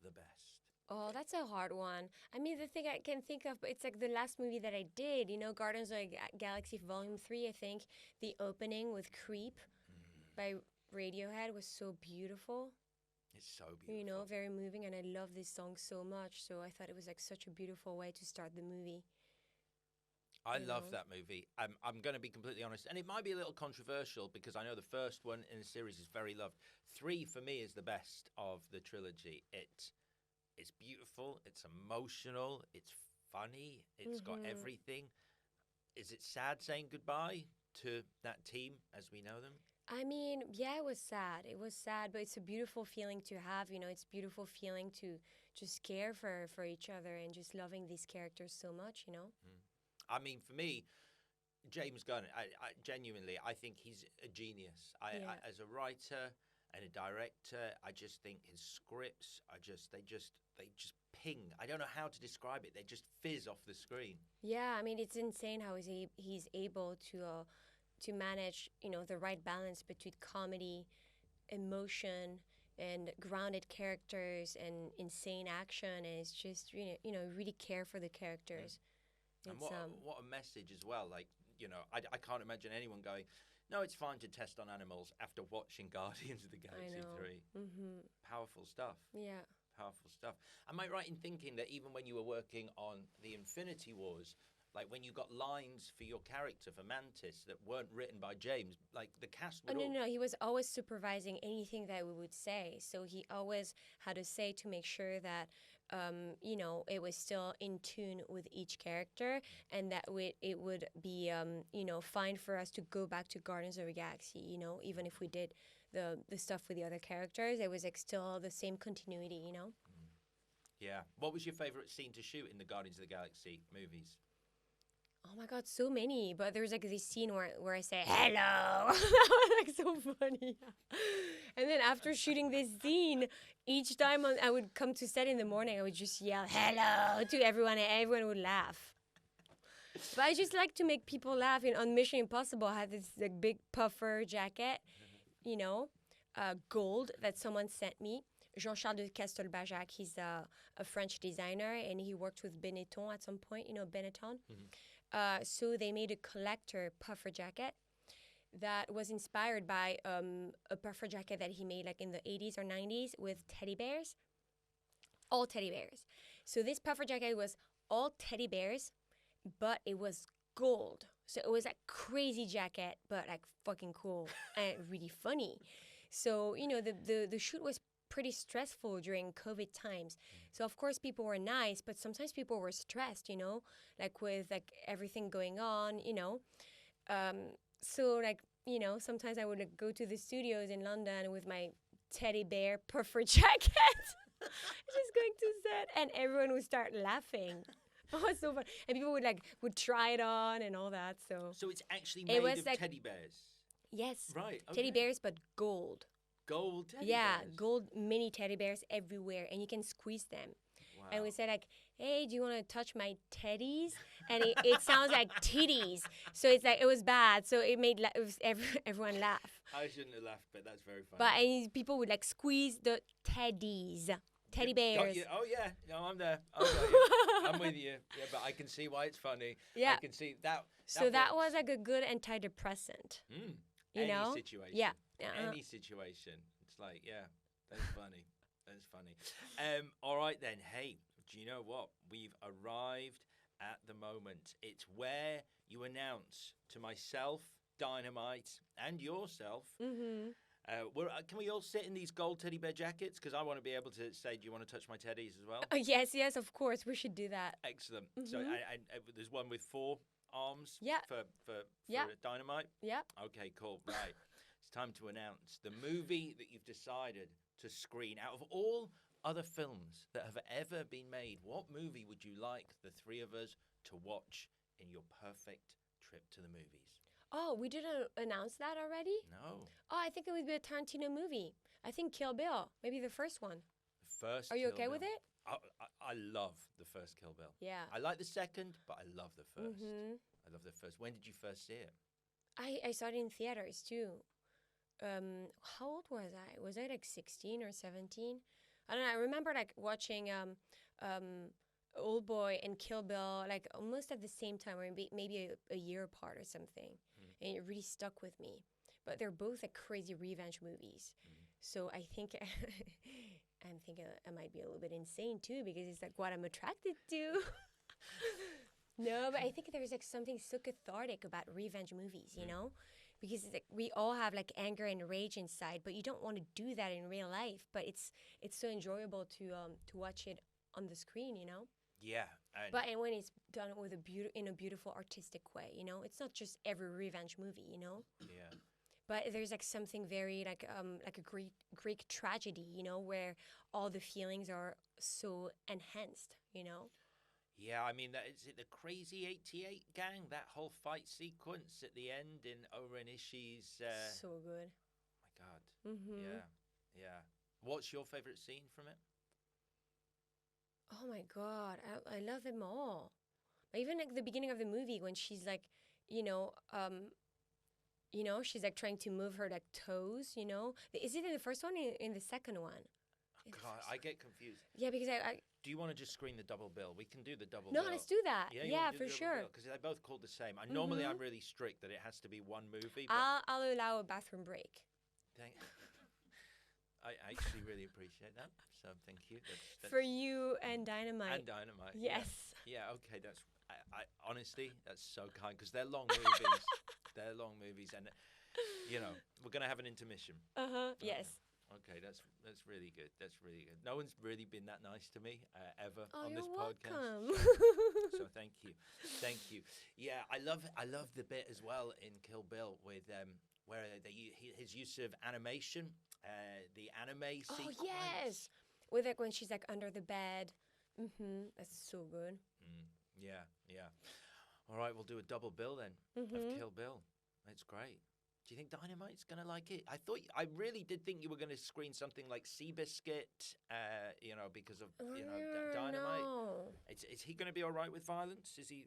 the best. Oh, that's a hard one. I mean, the thing I can think of, it's like the last movie that I did, you know, Guardians of the Galaxy Volume 3, I think. The opening with Creep by Radiohead was so beautiful. It's so beautiful. You know, very moving, and I love this song so much. So I thought it was like such a beautiful way to start the movie. I love that movie. I'm going to be completely honest, and it might be a little controversial because I know the first one in the series is very loved. 3 for me is the best of the trilogy. It's beautiful, it's emotional, it's funny, it's got everything. Is it sad saying goodbye to that team as we know them? I mean, yeah, it was sad. It was sad, but it's a beautiful feeling to have, you know, it's a beautiful feeling to just care for each other and just loving these characters so much, you know? I mean, for me, James Gunn, I genuinely, I think he's a genius. I, as a writer and a director, I just think his scripts are they just ping. I don't know how to describe it. They just fizz off the screen. Yeah, I mean, it's insane how he's able to manage, you know, the right balance between comedy, emotion, and grounded characters and insane action. And it's just, you know, really care for the characters. And what a message as well. Like, you know, I can't imagine anyone going, "No, it's fine to test on animals," after watching Guardians of the Galaxy 3. Powerful stuff. Yeah. Powerful stuff. Am I right in thinking that even when you were working on the Infinity Wars, like when you got lines for your character, for Mantis, that weren't written by James, like the cast would no, he was always supervising anything that we would say. So he always had to say to make sure that, you know, it was still in tune with each character and that it would be, you know, fine for us to go back to Guardians of the Galaxy, you know, even if we did the stuff with the other characters, it was like still the same continuity, you know? Yeah. What was your favorite scene to shoot in the Guardians of the Galaxy movies? Oh my God, so many. But there's like this scene where I say, hello. That was like so funny. And then after shooting this scene, each time I would come to set in the morning, I would just yell, hello to everyone, and everyone would laugh. But I just like to make people laugh. On Mission Impossible, I had this like big puffer jacket, gold that someone sent me. Jean-Charles de Castelbajac, he's a French designer, and he worked with Benetton at some point, Benetton. Mm-hmm. So they made a collector puffer jacket that was inspired by a puffer jacket that he made like in the 80s or 90s with teddy bears. All teddy bears. So this puffer jacket was all teddy bears, but it was gold. So it was like crazy jacket, but like fucking cool and really funny. So, the shoot was pretty stressful during COVID times. So of course people were nice, but sometimes people were stressed, like with like everything going on, so like, sometimes I would like, go to the studios in London with my teddy bear puffer jacket, just going to set, and everyone would start laughing. Oh, it's so fun. And people would try it on and all that. So it's actually made of like, teddy bears? Yes. Right. Okay. Teddy bears, but gold. Gold teddy bears? Yeah, gold mini teddy bears everywhere, and you can squeeze them. Wow. And we said like, hey, do you want to touch my teddies? And it sounds like titties. So it's like, it was bad. So it made everyone laugh. I shouldn't have laughed, but that's very funny. But people would like squeeze the teddies. Teddy bears. Got you. Oh, yeah. No, I'm there. I got you. I'm with you. Yeah, but I can see why it's funny. Yeah. I can see that. So that was like a good antidepressant. Any situation. Yeah. Any situation. It's like, yeah, that's funny. That's funny. All right, then. Hey, do you know what? We've arrived at the moment. It's where you announce to myself, Dynamite, and yourself. Mm-hmm. Can we all sit in these gold teddy bear jackets? Because I want to be able to say, do you want to touch my teddies as well? Yes, of course. We should do that. Excellent. Mm-hmm. So there's one with 4 arms for Dynamite? Yeah. Okay, cool. Right. It's time to announce the movie that you've decided to screen. Out of all other films that have ever been made, what movie would you like the 3 of us to watch in your perfect trip to the movies? Oh, we didn't announce that already? No. Oh, I think it would be a Tarantino movie. I think Kill Bill. Maybe the first one. The first. Are you okay with it? I love the first Kill Bill. Yeah. I like the second, but I love the first. Mm-hmm. I love the first. When did you first see it? I saw it in theaters too. How old was I? Was I like 16 or 17? I don't know. I remember like watching Old Boy and Kill Bill like almost at the same time, or maybe a year apart or something. And it really stuck with me. But they're both like crazy revenge movies. So I think I'm thinking I might be a little bit insane too, because it's like what I'm attracted to. No, but I think there's like something so cathartic about revenge movies, because it's like we all have like anger and rage inside, but you don't want to do that in real life. But it's so enjoyable to watch it on the screen, Yeah. But when it's done with in a beautiful artistic way, it's not just every revenge movie, Yeah. But there's like something very like a Greek tragedy, where all the feelings are so enhanced, Yeah, I mean, is it the Crazy 88 gang? That whole fight sequence at the end in Oren Ishii's... So good. Oh, my God. Mm-hmm. Yeah. What's your favorite scene from it? Oh, my God. I love them all. Even like the beginning of the movie when she's like, she's like trying to move her like toes, Is it in the first one or in the second one? God, I get confused. Yeah, because I do you want to just screen the double bill? We can do the double bill. No, let's do that. Yeah, for sure. Because they're both called the same. Normally, I'm really strict that it has to be one movie. But I'll allow a bathroom break. I actually really appreciate that. So thank you. That's for you and Dynamite. And Dynamite. Yes. Yeah. Okay. I honestly, that's so kind, because they're long movies. They're long movies, and we're gonna have an intermission. Yes. Okay, that's really good. That's really good. No one's really been that nice to me ever on this podcast. So thank you. Yeah, I love the bit as well in Kill Bill with where his use of animation, the anime sequence. Oh yes, with like when she's like under the bed. That's so good. Yeah, yeah. All right, we'll do a double bill then of Kill Bill. It's great. Do you think Dynamite's going to like it? I really did think you were going to screen something like Seabiscuit, because of, Dynamite. No. Is he going to be all right with violence? Is he?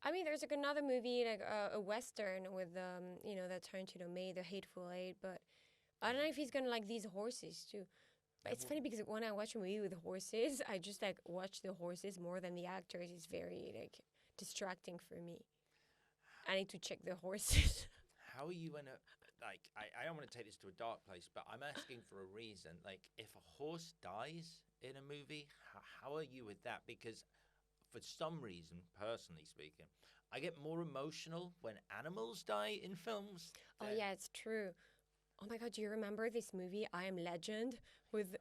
I mean, there's like another movie, like a Western with, that Tarantino made, The Hateful Eight, but I don't know if he's going to like these horses too. But it's funny because when I watch a movie with horses, I just like watch the horses more than the actors. It's very like distracting for me. I need to check the horses. How are you in a, I don't want to take this to a dark place, but I'm asking for a reason. Like, if a horse dies in a movie, how are you with that? Because for some reason, personally speaking, I get more emotional when animals die in films. Oh, yeah, it's true. Oh my God, do you remember this movie, I Am Legend, with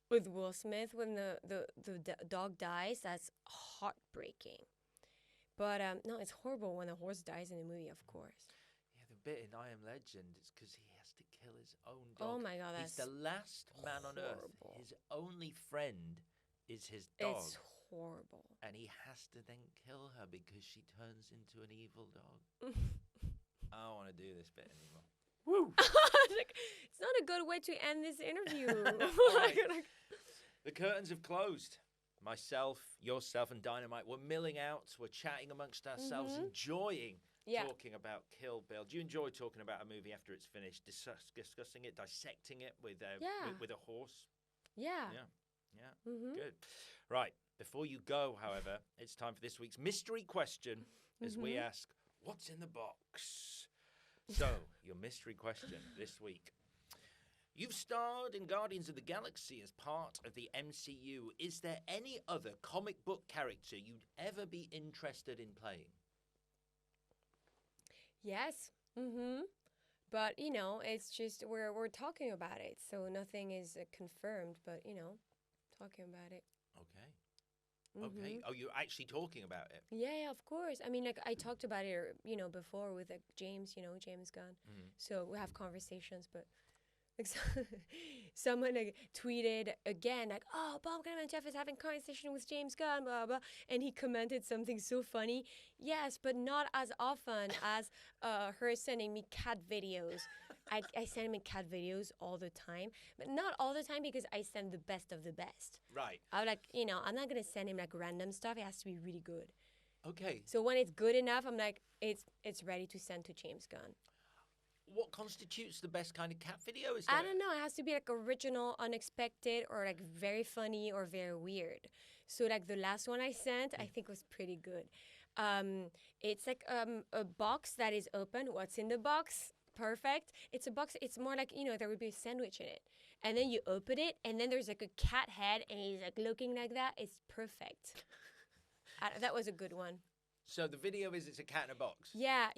Will Smith when the dog dies? That's heartbreaking. But no, it's horrible when a horse dies in a movie, of course. Yeah, the bit in I Am Legend is because he has to kill his own dog. Oh my God, he's the last man on earth. His only friend is his dog. It's horrible. And he has to then kill her because she turns into an evil dog. I don't want to do this bit anymore. Woo! It's not a good way to end this interview. Right. The curtains have closed. Myself, yourself, and Dynamite were milling out. We're chatting amongst ourselves, enjoying talking about Kill Bill. Do you enjoy talking about a movie after it's finished, discussing it, dissecting it with a horse? Yeah. Good. Right. Before you go, however, it's time for this week's mystery question as we ask, what's in the box? So, your mystery question this week. You've starred in Guardians of the Galaxy as part of the MCU. Is there any other comic book character you'd ever be interested in playing? Yes. But, it's just we're talking about it. So nothing is confirmed, but, talking about it. Okay. Oh, you're actually talking about it? Yeah, of course. I mean, like, I talked about it, before with, like, James, James Gunn. So we have conversations, but... Like, someone like tweeted again, like, "Oh, Bob Klementieff is having conversation with James Gunn, blah blah," and he commented something so funny. Yes, but not as often as her sending me cat videos. I send me cat videos all the time, but not all the time because I send the best of the best. Right. I'm like, I'm not gonna send him like random stuff. It has to be really good. Okay. So when it's good enough, I'm like, it's ready to send to James Gunn. What constitutes the best kind of cat video? I don't know. It has to be like original, unexpected, or like very funny or very weird. So like the last one I sent, I think was pretty good. It's like a box that is open. What's in the box? Perfect. It's a box. It's more like, there would be a sandwich in it. And then you open it, and then there's like a cat head, and he's like looking like that. It's perfect. That was a good one. So the video is it's a cat in a box? Yeah.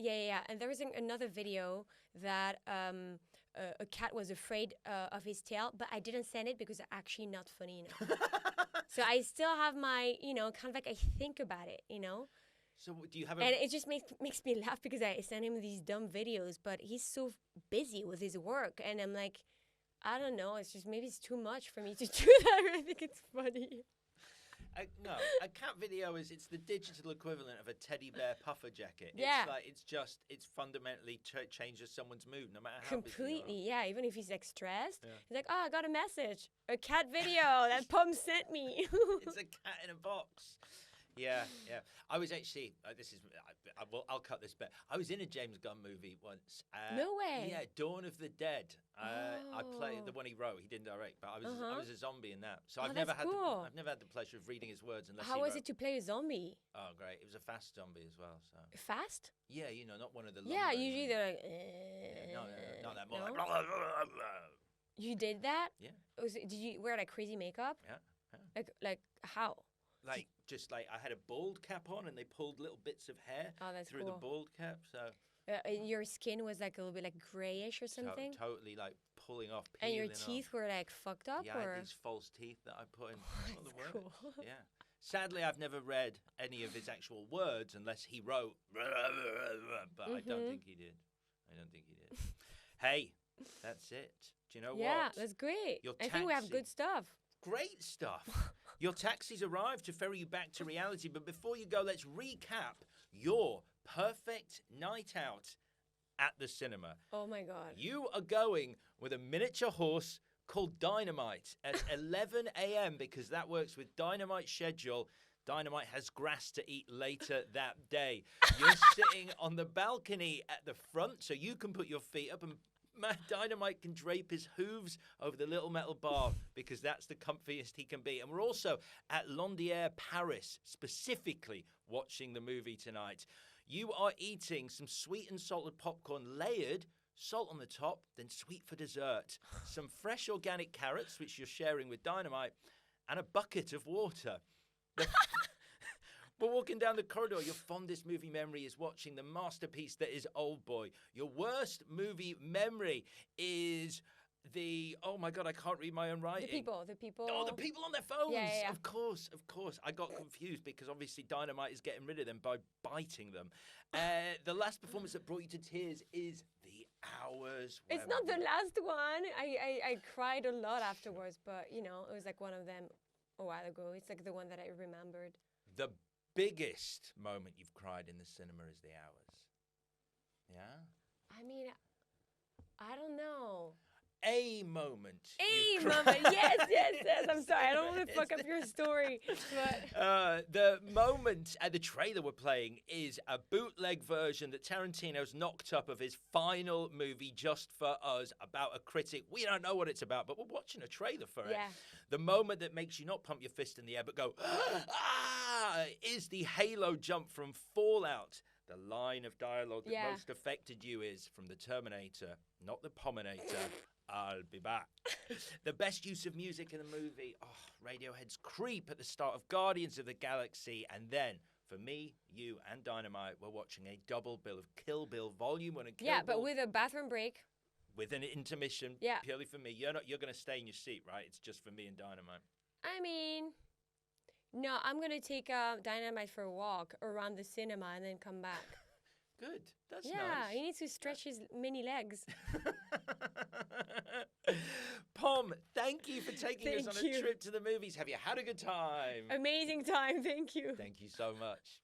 And there was another video that a cat was afraid of his tail, but I didn't send it because it's actually not funny enough. So I still have my, kind of like I think about it, So do you have And it just makes me laugh because I send him these dumb videos, but he's so busy with his work. And I'm like, I don't know, it's just maybe it's too much for me to do that. I think it's funny. No, a cat video it's the digital equivalent of a teddy bear puffer jacket. Yeah. It's fundamentally changes someone's mood no matter how completely, busy yeah. Even if he's like stressed, he's like, "Oh, I got a message, a cat video that Pom sent me." It's a cat in a box. Yeah. I was actually, I'll cut this bit. I was in a James Gunn movie once. No way. Yeah, Dawn of the Dead. I played the one he wrote. He didn't direct, but I was a zombie in that. So I've never had the pleasure of reading his words unless. How was it to play a zombie? Oh, great! It was a fast zombie as well. So fast? Yeah, not one of the. Yeah, usually they're like. No, not that more. No? Like, you did that? Yeah. Did you wear like crazy makeup? Yeah. Like how? Just like I had a bald cap on, and they pulled little bits of hair through the bald cap. So your skin was like a little bit like grayish or something. Totally like pulling off. And your teeth were like fucked up. Yeah, or? I had these false teeth that I put in. That's cool. Yeah. Sadly, I've never read any of his actual words unless he wrote. But I don't think he did. Hey, that's it. Do you know what? Yeah, that's great. I think we have good stuff. Great stuff. Your taxi's arrived to ferry you back to reality. But before you go, let's recap your perfect night out at the cinema. Oh my God. You are going with a miniature horse called Dynamite at 11 a.m. because that works with Dynamite's schedule. Dynamite has grass to eat later that day. You're sitting on the balcony at the front so you can put your feet up, and Dynamite can drape his hooves over the little metal bar because that's the comfiest he can be. And we're also at Londière, Paris, specifically watching the movie tonight. You are eating some sweet and salted popcorn layered, salt on the top, then sweet for dessert. Some fresh organic carrots, which you're sharing with Dynamite, and a bucket of water. We're walking down the corridor. Your fondest movie memory is watching the masterpiece that is Old Boy. Your worst movie memory is oh my God, I can't read my own writing. The people. Oh, the people on their phones. Yeah. Of course. I got confused because obviously Dynamite is getting rid of them by biting them. The last performance that brought you to tears is The Hours. It's not the last one. I cried a lot afterwards, but it was like one of them a while ago. It's like the one that I remembered. The biggest moment you've cried in the cinema is The Hours. Yeah? I mean, I don't know. A moment. Yes. I'm sorry. I don't want to fuck up your story. But the moment at the trailer we're playing is a bootleg version that Tarantino's knocked up of his final movie, Just for Us, about a critic. We don't know what it's about, but we're watching a trailer for it. The moment that makes you not pump your fist in the air, but go, is the Halo jump from Fallout. The line of dialogue that most affected you is from the Terminator, not the Pominator. I'll be back. The best use of music in the movie. Radiohead's Creep at the start of Guardians of the Galaxy. And then, for me, you and Dynamite, we're watching a double bill of Kill Bill Volume 1 and Kill Bill. Yeah, but with a bathroom break. With an intermission, purely for me. You're going to stay in your seat, right? It's just for me and Dynamite. I mean, no, I'm going to take Dynamite for a walk around the cinema and then come back. Good. That's nice. Yeah, he needs to stretch his mini legs. Pom, thank you for taking us on a trip to the movies. Have you had a good time? Amazing time. Thank you. Thank you so much.